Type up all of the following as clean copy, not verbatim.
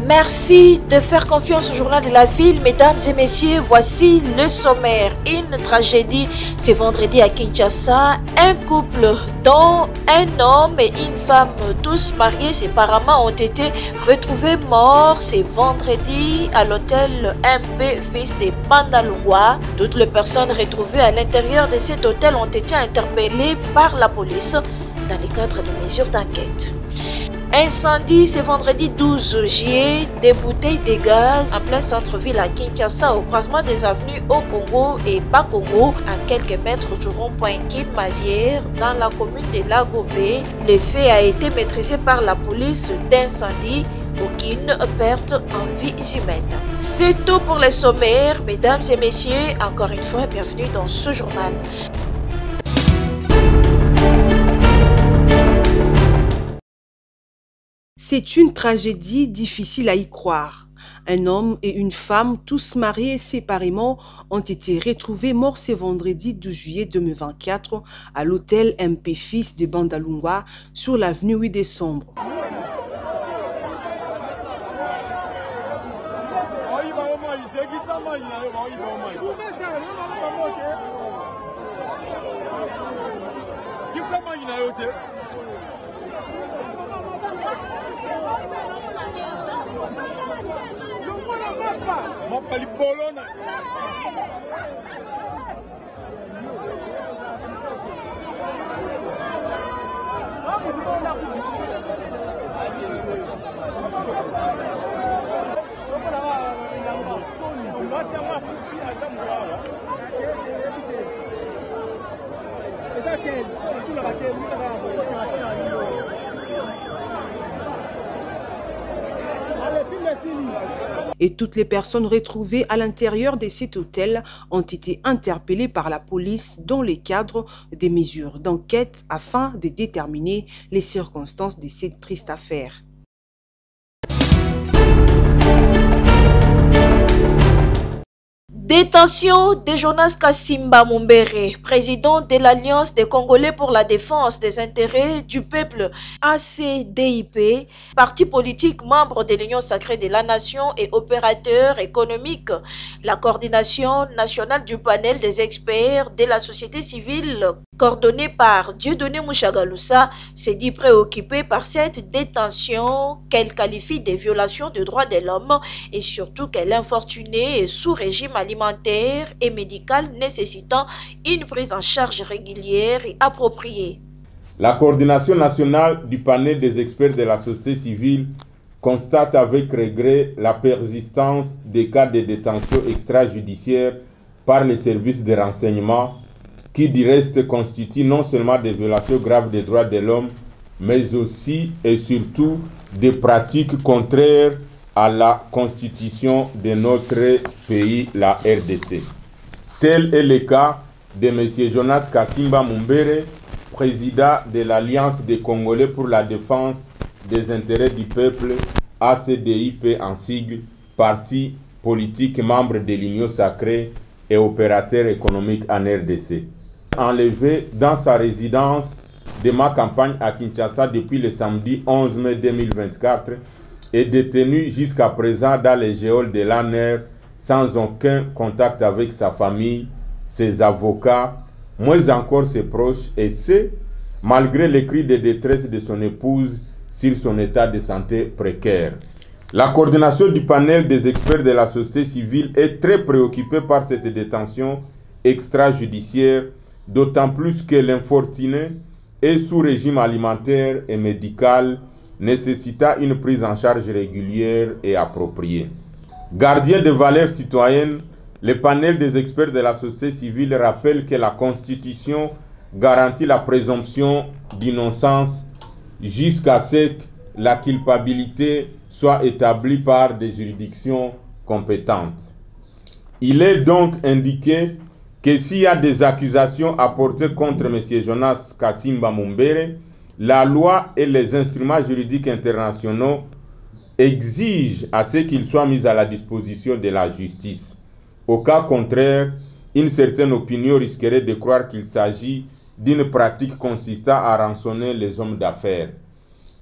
Merci de faire confiance au journal de la ville. Mesdames et messieurs, voici le sommaire. Une tragédie ce vendredi à Kinshasa. Un couple dont un homme et une femme, tous mariés séparément, ont été retrouvés morts ce vendredi à l'hôtel MP Fils de Bandalungwa. Toutes les personnes retrouvées à l'intérieur de cet hôtel ont été interpellées par la police dans le cadre des mesures d'enquête. Incendie ce vendredi 12 juillet, des bouteilles de gaz en plein centre-ville à Kinshasa au croisement des avenues Au Congo et Bas Congo à quelques mètres du rond-point Kin-Mazière dans la commune de Lagobé. Le fait a été maîtrisé par la police d'incendie. Aucune perte en vies humaines. C'est tout pour les sommaires, mesdames et messieurs. Encore une fois, bienvenue dans ce journal. C'est une tragédie difficile à y croire. Un homme et une femme, tous mariés séparément, ont été retrouvés morts ce vendredi 12 juillet 2024 à l'hôtel MP Fils de Bandalungwa sur l'avenue 8 décembre. Et toutes les personnes retrouvées à l'intérieur de cet hôtel ont été interpellées par la police dans le cadre des mesures d'enquête afin de déterminer les circonstances de cette triste affaire. Détention de Jonas Kassimba Mumbere, président de l'Alliance des Congolais pour la défense des intérêts du peuple ACDIP, parti politique membre de l'Union sacrée de la nation et opérateur économique. La coordination nationale du panel des experts de la société civile, coordonnée par Dieudonné Mouchagaloussa, s'est dit préoccupée par cette détention qu'elle qualifie de violation des droits de l'homme et surtout qu'elle infortunée est sous régime alimentaire et médical nécessitant une prise en charge régulière et appropriée. La coordination nationale du panel des experts de la société civile constate avec regret la persistance des cas de détention extrajudiciaire par les services de renseignement qui du reste constituent non seulement des violations graves des droits de l'homme, mais aussi et surtout des pratiques contraires à la constitution de notre pays, la RDC. Tel est le cas de M. Jonas Kassimba Mumbere, président de l'Alliance des Congolais pour la défense des intérêts du peuple, ACDIP en sigle, parti politique membre de l'Union sacrée et opérateur économique en RDC. Enlevé dans sa résidence de ma campagne à Kinshasa depuis le samedi 11 mai 2024, est détenu jusqu'à présent dans les geôles de l'ANER sans aucun contact avec sa famille, ses avocats, moins encore ses proches, et c'est malgré les cris de détresse de son épouse sur son état de santé précaire. La coordination du panel des experts de la société civile est très préoccupée par cette détention extrajudiciaire, d'autant plus que l'infortuné est sous régime alimentaire et médical nécessitant une prise en charge régulière et appropriée. Gardien de valeurs citoyennes, le panel des experts de la société civile rappelle que la Constitution garantit la présomption d'innocence jusqu'à ce que la culpabilité soit établie par des juridictions compétentes. Il est donc indiqué que s'il y a des accusations apportées contre M. Jonas Kassimba Mumbere, la loi et les instruments juridiques internationaux exigent à ce qu'il soit mis à la disposition de la justice. Au cas contraire, une certaine opinion risquerait de croire qu'il s'agit d'une pratique consistant à rançonner les hommes d'affaires.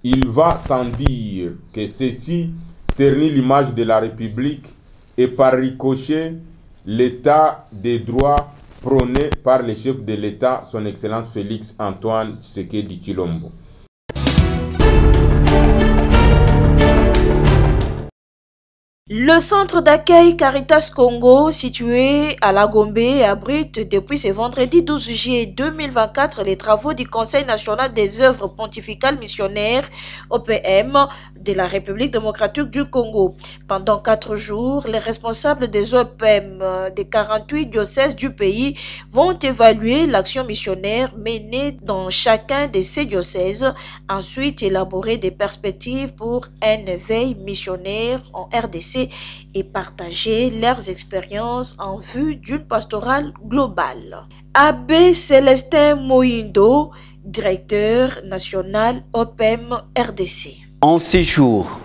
Il va sans dire que ceci ternit l'image de la République et par ricochet l'état des droits prôné par le chef de l'État, son Excellence Félix Antoine Tshisekedi Tshilombo. Le centre d'accueil Caritas Congo, situé à La Gombe, abrite depuis ce vendredi 12 juillet 2024 les travaux du Conseil national des œuvres pontificales missionnaires, OPM, de la République démocratique du Congo. Pendant 4 jours, les responsables des OPM des 48 diocèses du pays vont évaluer l'action missionnaire menée dans chacun de ces diocèses, ensuite élaborer des perspectives pour un éveil missionnaire en RDC et partager leurs expériences en vue d'une pastorale globale. Abbé Célestin Moindo, directeur national OPM RDC. En ces jours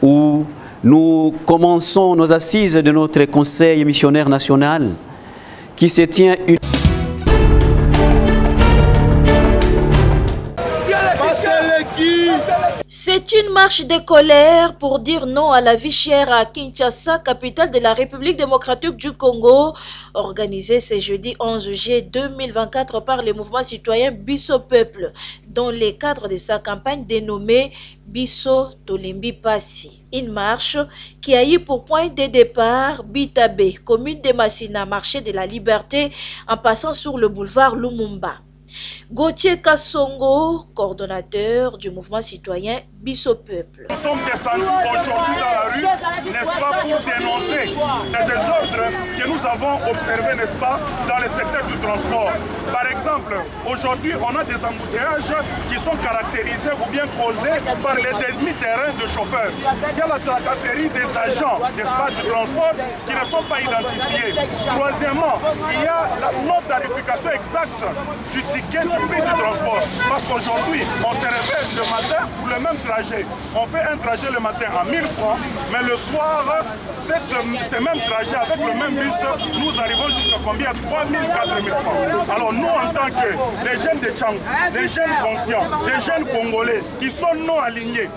où nous commençons nos assises de notre Conseil missionnaire national, qui se tient une... C'est une marche de colère pour dire non à la vie chère à Kinshasa, capitale de la République démocratique du Congo, organisée ce jeudi 11 juillet 2024 par le mouvement citoyen Biso Peuple, dans le cadre de sa campagne dénommée Biso Tolembi Passi. Une marche qui a eu pour point de départ Bitabé, commune de Massina, marché de la Liberté, en passant sur le boulevard Lumumba. Gauthier Kassongo, coordonnateur du mouvement citoyen Biso Peuple. Nous sommes descendus aujourd'hui dans la rue, n'est-ce pas, pour dénoncer les désordres que nous avons observés, n'est-ce pas, dans le secteur du transport. Par exemple, aujourd'hui, on a des embouteillages qui sont caractérisés ou bien causés par les demi-terrains de chauffeurs. Il y a la tracasserie des agents, n'est-ce pas, du transport qui ne sont pas identifiés. Troisièmement, il y a la non-tarification exacte du ticket du prix du transport. Parce qu'aujourd'hui, on se réveille le matin pour le même trajet. On fait un trajet le matin à 1000 francs, mais le soir, ce même trajet avec le même bus, nous arrivons jusqu'à combien? 3000, 4000 francs. Alors nous, en tant que les jeunes de Tchang, les jeunes conscients, les jeunes Congolais qui sont non alignés,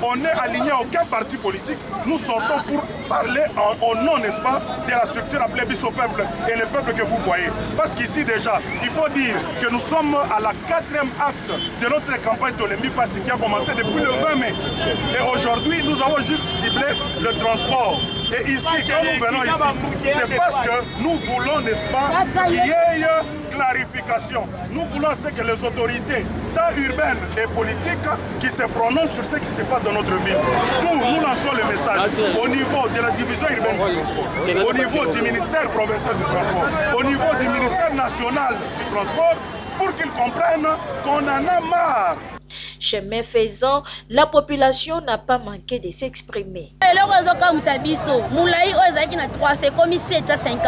on n'est aligné à aucun parti politique. Nous sortons pour parler au nom, n'est-ce pas, de la structure appelée Biso Peuple et le peuple que vous voyez. Parce qu'ici déjà, il faut dire que nous sommes à la 4e acte de notre campagne Tolembi Passi qui a commencé depuis le 20 mai. Et aujourd'hui, nous avons juste ciblé le transport. Et ici, quand nous venons ici, c'est parce que nous voulons, n'est-ce pas, qu'il y ait clarification. Nous voulons que les autorités, tant urbaines et politiques, qui se prononcent sur ce qui se passe dans notre ville. Nous lançons le message au niveau de la division urbaine du transport, au niveau du ministère provincial du transport, au niveau du ministère national du transport, pour qu'ils comprennent qu'on en a marre. Chemin faisant, la population n'a pas manqué de s'exprimer. C'est comme 750.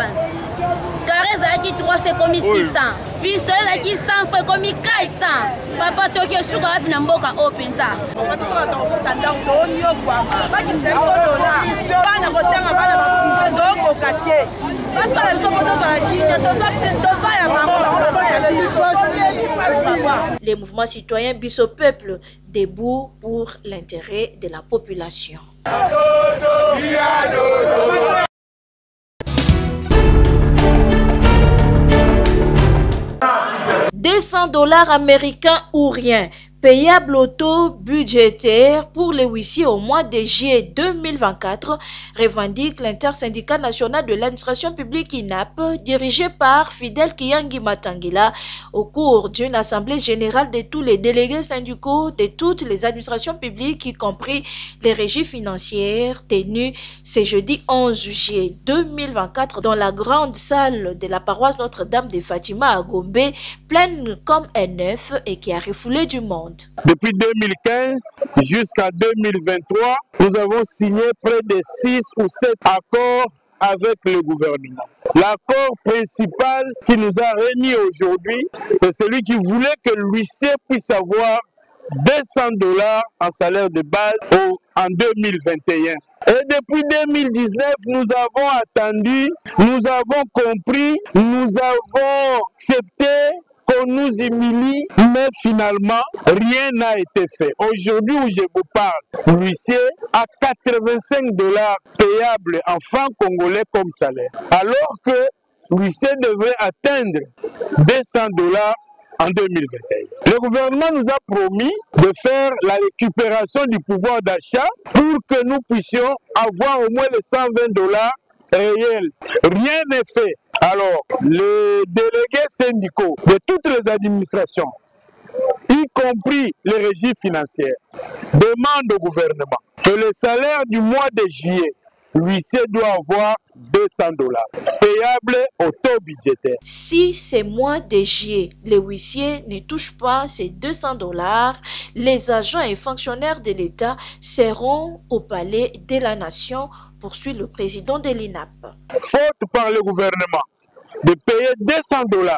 Carré qui 3 c'est comme 600. Pistolet qui 100 c'est comme 400. Papa Tokyo Suga Namboka Openza. Les mouvements citoyens Biso Peuple debout pour l'intérêt de la population. 200 $ américains ou rien. Payable au taux budgétaire pour les huissiers au mois de juillet 2024, revendique l'intersyndicat national de l'administration publique INAP, dirigé par Fidel Kiyangi Matangila, au cours d'une assemblée générale de tous les délégués syndicaux de toutes les administrations publiques, y compris les régies financières, tenues ce jeudi 11 juillet 2024 dans la grande salle de la paroisse Notre-Dame de Fatima à Gombe, pleine comme un œuf et qui a refoulé du monde. Depuis 2015 jusqu'à 2023, nous avons signé près de 6 ou 7 accords avec le gouvernement. L'accord principal qui nous a réunis aujourd'hui, c'est celui qui voulait que l'huissier puisse avoir 200 $ en salaire de base en 2021. Et depuis 2019, nous avons attendu, nous avons compris, nous avons accepté qu'on qu'on nous humilie, mais finalement, rien n'a été fait. Aujourd'hui où je vous parle, l'huissier a 85 $ payables en francs congolais comme salaire, alors que l'huissier devrait atteindre 200 $ en 2021. Le gouvernement nous a promis de faire la récupération du pouvoir d'achat pour que nous puissions avoir au moins les 120 $ réels. Rien n'est fait. Alors, les délégués syndicaux de toutes les administrations, y compris les régies financières, demandent au gouvernement que le salaire du mois de juillet, l'huissier doit avoir 200 $ payables au taux budgétaire. Si ces mois de juillet, les huissiers ne touchent pas ces 200 $, les agents et fonctionnaires de l'État seront au palais de la Nation, poursuit le président de l'INAP. Faute par le gouvernement de payer 200 $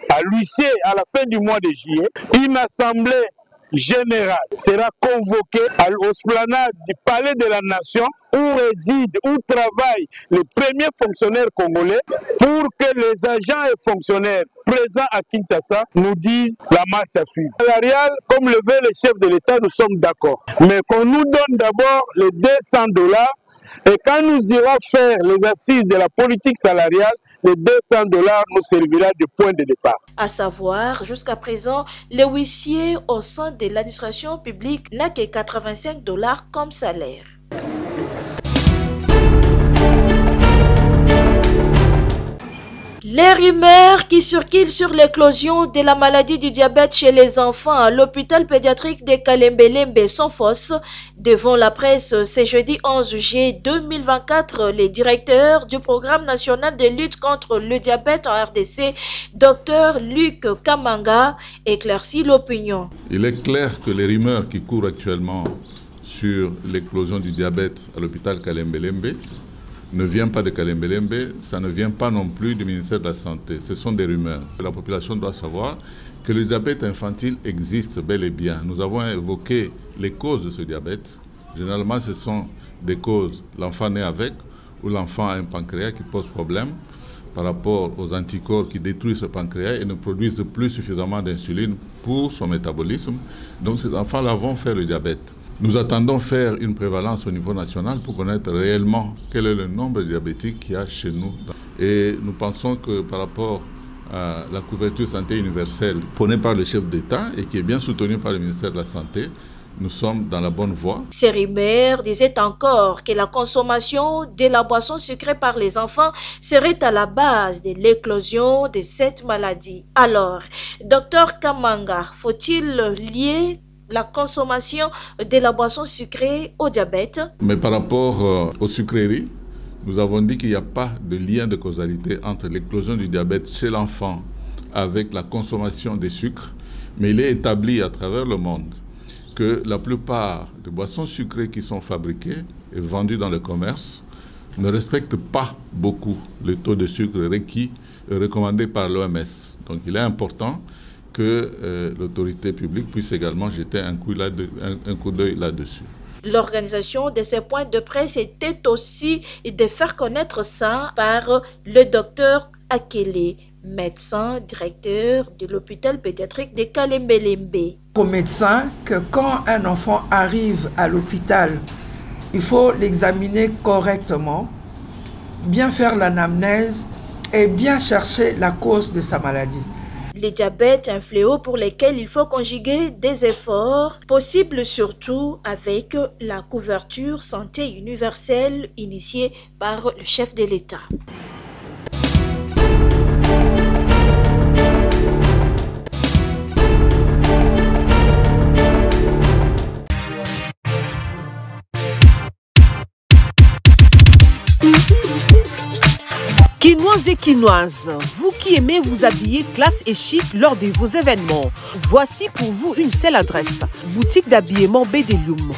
à l'huissier à la fin du mois de juillet, une assemblée générale sera convoquée à l'esplanade du palais de la Nation où résident, où travaillent les premiers fonctionnaires congolais pour que les agents et fonctionnaires présents à Kinshasa nous disent la marche à suivre. Salarial, comme le veut le chef de l'État, nous sommes d'accord. Mais qu'on nous donne d'abord les 200 $ et quand nous irons faire les assises de la politique salariale, les 200 $ nous servira de point de départ. À savoir, jusqu'à présent, le huissier au sein de l'administration publique n'a que 85 $ comme salaire. Les rumeurs qui circulent sur l'éclosion de la maladie du diabète chez les enfants à l'hôpital pédiatrique de Kalembelembe sont fausses. Devant la presse, ce jeudi 11 juillet 2024, le directeur du programme national de lutte contre le diabète en RDC, Dr Luc Kamanga, éclaircit l'opinion. Il est clair que les rumeurs qui courent actuellement sur l'éclosion du diabète à l'hôpital Kalembelembe ne vient pas de Kalembelembe, ça ne vient pas non plus du ministère de la Santé. Ce sont des rumeurs. La population doit savoir que le diabète infantile existe bel et bien. Nous avons évoqué les causes de ce diabète. Généralement, ce sont des causes, l'enfant naît avec, ou l'enfant a un pancréas qui pose problème par rapport aux anticorps qui détruisent ce pancréas et ne produisent plus suffisamment d'insuline pour son métabolisme. Donc ces enfants-là vont faire le diabète. Nous attendons faire une prévalence au niveau national pour connaître réellement quel est le nombre de diabétiques qu'il y a chez nous. Et nous pensons que par rapport à la couverture santé universelle prônée par le chef d'État et qui est bien soutenue par le ministère de la Santé, nous sommes dans la bonne voie. Ces rumeurs disaient encore que la consommation de la boisson sucrée par les enfants serait à la base de l'éclosion de cette maladie. Alors, Dr Kamanga, faut-il lier la consommation de la boisson sucrée au diabète? Mais par rapport aux sucreries, nous avons dit qu'il n'y a pas de lien de causalité entre l'éclosion du diabète chez l'enfant avec la consommation des sucres, mais il est établi à travers le monde que la plupart des boissons sucrées qui sont fabriquées et vendues dans le commerce ne respectent pas beaucoup le taux de sucre requis et recommandé par l'OMS. Donc il est important que l'autorité publique puisse également jeter un coup d'œil là-dessus. L'organisation de ces points de presse était aussi de faire connaître ça par le docteur Akele, médecin directeur de l'hôpital pédiatrique de Kalembelembe. Pour médecin, que quand un enfant arrive à l'hôpital, il faut l'examiner correctement, bien faire l'anamnèse et bien chercher la cause de sa maladie. Le diabète est un fléau pour lequel il faut conjuguer des efforts possibles, surtout avec la couverture santé universelle initiée par le chef de l'État. Quinoises et quinoises, vous qui aimez vous habiller classe et chic lors de vos événements, voici pour vous une seule adresse, boutique d'habillement Bedelium.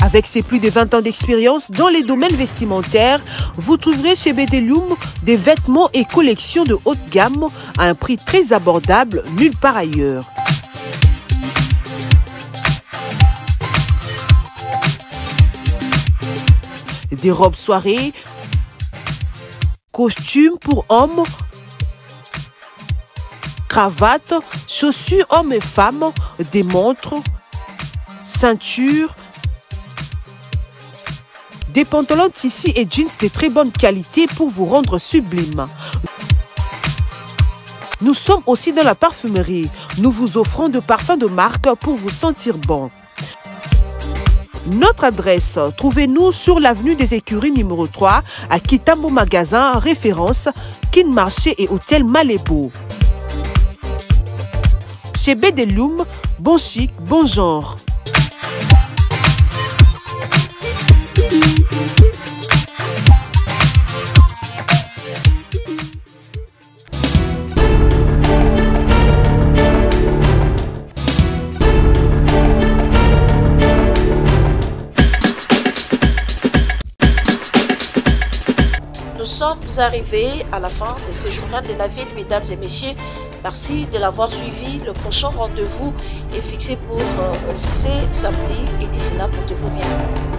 Avec ses plus de 20 ans d'expérience dans les domaines vestimentaires, vous trouverez chez Bedelium des vêtements et collections de haute gamme à un prix très abordable nulle part ailleurs. Des robes soirées, costumes pour hommes, cravates, chaussures hommes et femmes, des montres, ceintures, des pantalons tissus et jeans de très bonne qualité pour vous rendre sublime. Nous sommes aussi dans la parfumerie. Nous vous offrons de parfums de marque pour vous sentir bon. Notre adresse, trouvez-nous sur l'avenue des Écuries numéro 3 à Kitambo Magasin, référence Kin Marché et Hôtel Malébo. Chez Bedeloum, bon chic, bon genre. Nous sommes arrivés à la fin de ce journal de la ville, mesdames et messieurs. Merci de l'avoir suivi. Le prochain rendez-vous est fixé pour ce samedi et d'ici là, portez-vous bien.